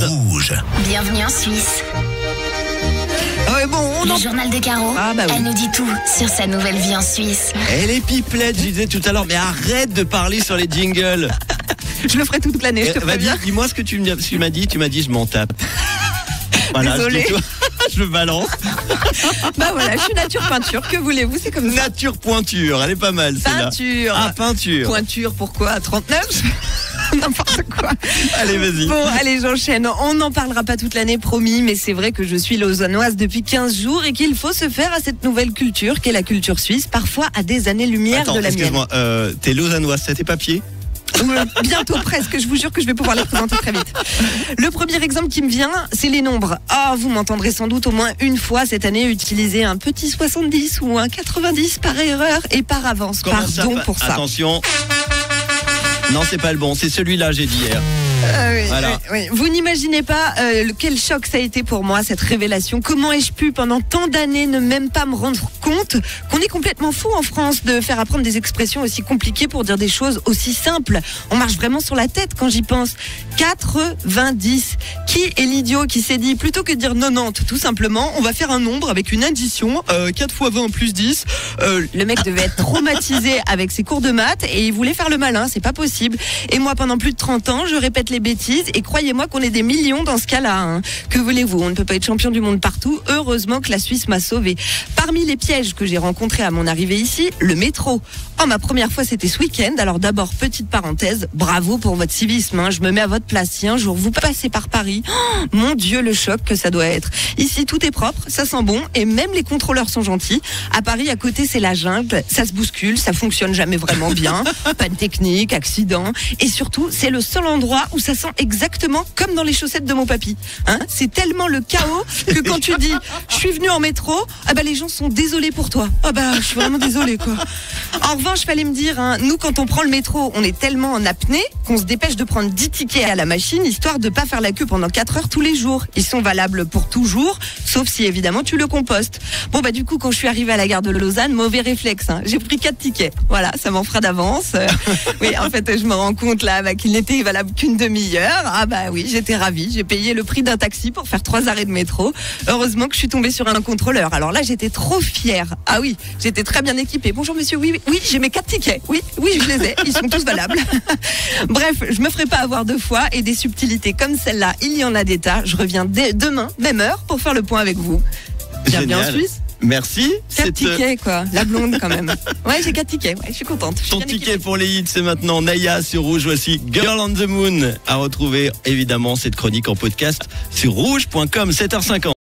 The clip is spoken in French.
Rouge. Bienvenue en Suisse. Le journal de Caro, elle nous dit tout sur sa nouvelle vie en Suisse. Elle est pipelette, je disais tout à l'heure, mais arrête de parler sur les jingles. Je le ferai toute l'année, je te préviens. Dis-moi ce que tu m'as dit. Tu m'as dit, je m'en tape. Voilà, désolée. Je le balance. Bah voilà, je suis nature peinture, que voulez-vous, c'est comme ça. Nature pointure, elle est pas mal celle-là. Peinture. Ah, peinture. Pointure, pourquoi à 39? N'importe quoi. Allez, vas-y. Bon, allez, j'enchaîne. On n'en parlera pas toute l'année, promis, mais c'est vrai que je suis lausannoise depuis 15 jours et qu'il faut se faire à cette nouvelle culture qu'est la culture suisse, parfois à des années-lumière de la mienne. Excuse-moi, t'es lausannoise, c'est tes papiers? Bientôt presque, je vous jure que je vais pouvoir les présenter très vite. Le premier exemple qui me vient, c'est les nombres. Vous m'entendrez sans doute au moins une fois cette année utiliser un petit 70 ou un 90 par erreur et par avance. Pardon pour ça. Attention. Non, c'est pas le bon, c'est celui-là, j'ai dit hier. Voilà. Oui. Vous n'imaginez pas quel choc ça a été pour moi, cette révélation. Comment ai-je pu, pendant tant d'années, ne même pas me rendre compte qu'on est complètement fou en France de faire apprendre des expressions aussi compliquées pour dire des choses aussi simples. On marche vraiment sur la tête quand j'y pense. 90. Qui est l'idiot qui s'est dit, plutôt que de dire 90, tout simplement, on va faire un nombre avec une addition, 4 x 20 plus 10. Le mec devait être traumatisé avec ses cours de maths et il voulait faire le malin, c'est pas possible. Et moi, pendant plus de 30 ans, je répète les bêtises et croyez-moi qu'on est des millions dans ce cas-là. Que voulez-vous? On ne peut pas être champion du monde partout. Heureusement que la Suisse m'a sauvé. Parmi les pièges que j'ai rencontrés à mon arrivée ici, le métro. Ma première fois, c'était ce week-end. Alors d'abord, petite parenthèse, bravo pour votre civisme. Je me mets à votre place. Si un jour vous passez par Paris, mon Dieu, le choc que ça doit être. Ici, tout est propre, ça sent bon et même les contrôleurs sont gentils. À Paris, à côté, c'est la jungle. Ça se bouscule, ça fonctionne jamais vraiment bien. Panne technique, accident. Et surtout, c'est le seul endroit où ça sent exactement comme dans les chaussettes de mon papy. C'est tellement le chaos que quand tu dis je suis venu en métro, les gens sont désolés pour toi. Je suis vraiment désolée quoi. En revanche, fallait me dire, nous quand on prend le métro, on est tellement en apnée qu'on se dépêche de prendre 10 tickets à la machine histoire de pas faire la queue pendant 4 heures tous les jours. Ils sont valables pour toujours, sauf si évidemment tu le compostes. Du coup, quand je suis arrivée à la gare de Lausanne, mauvais réflexe. J'ai pris 4 tickets. Voilà, ça m'en fera d'avance. Oui, en fait, je me rends compte là qu'il n'était valable qu'une demi-heure. Oui, j'étais ravie. J'ai payé le prix d'un taxi pour faire 3 arrêts de métro. Heureusement que je suis tombée sur un contrôleur. Alors là, j'étais trop fière. Oui, j'étais très bien équipée. Bonjour monsieur, oui, j'ai mes 4 tickets. Oui, je les ai. Ils sont tous valables. Bref, je me ferai pas avoir 2 fois et des subtilités comme celle-là, il y en a des tas. Je reviens demain, même heure, pour faire le point avec vous. Bienvenue en Suisse. Merci. 4 tickets quoi, la blonde quand même. Ouais, j'ai 4 tickets, je suis contente. Ton ticket pour les hits, c'est maintenant Naya sur Rouge. Voici Girl on the Moon. À retrouver évidemment cette chronique en podcast sur rouge.com, 7h50.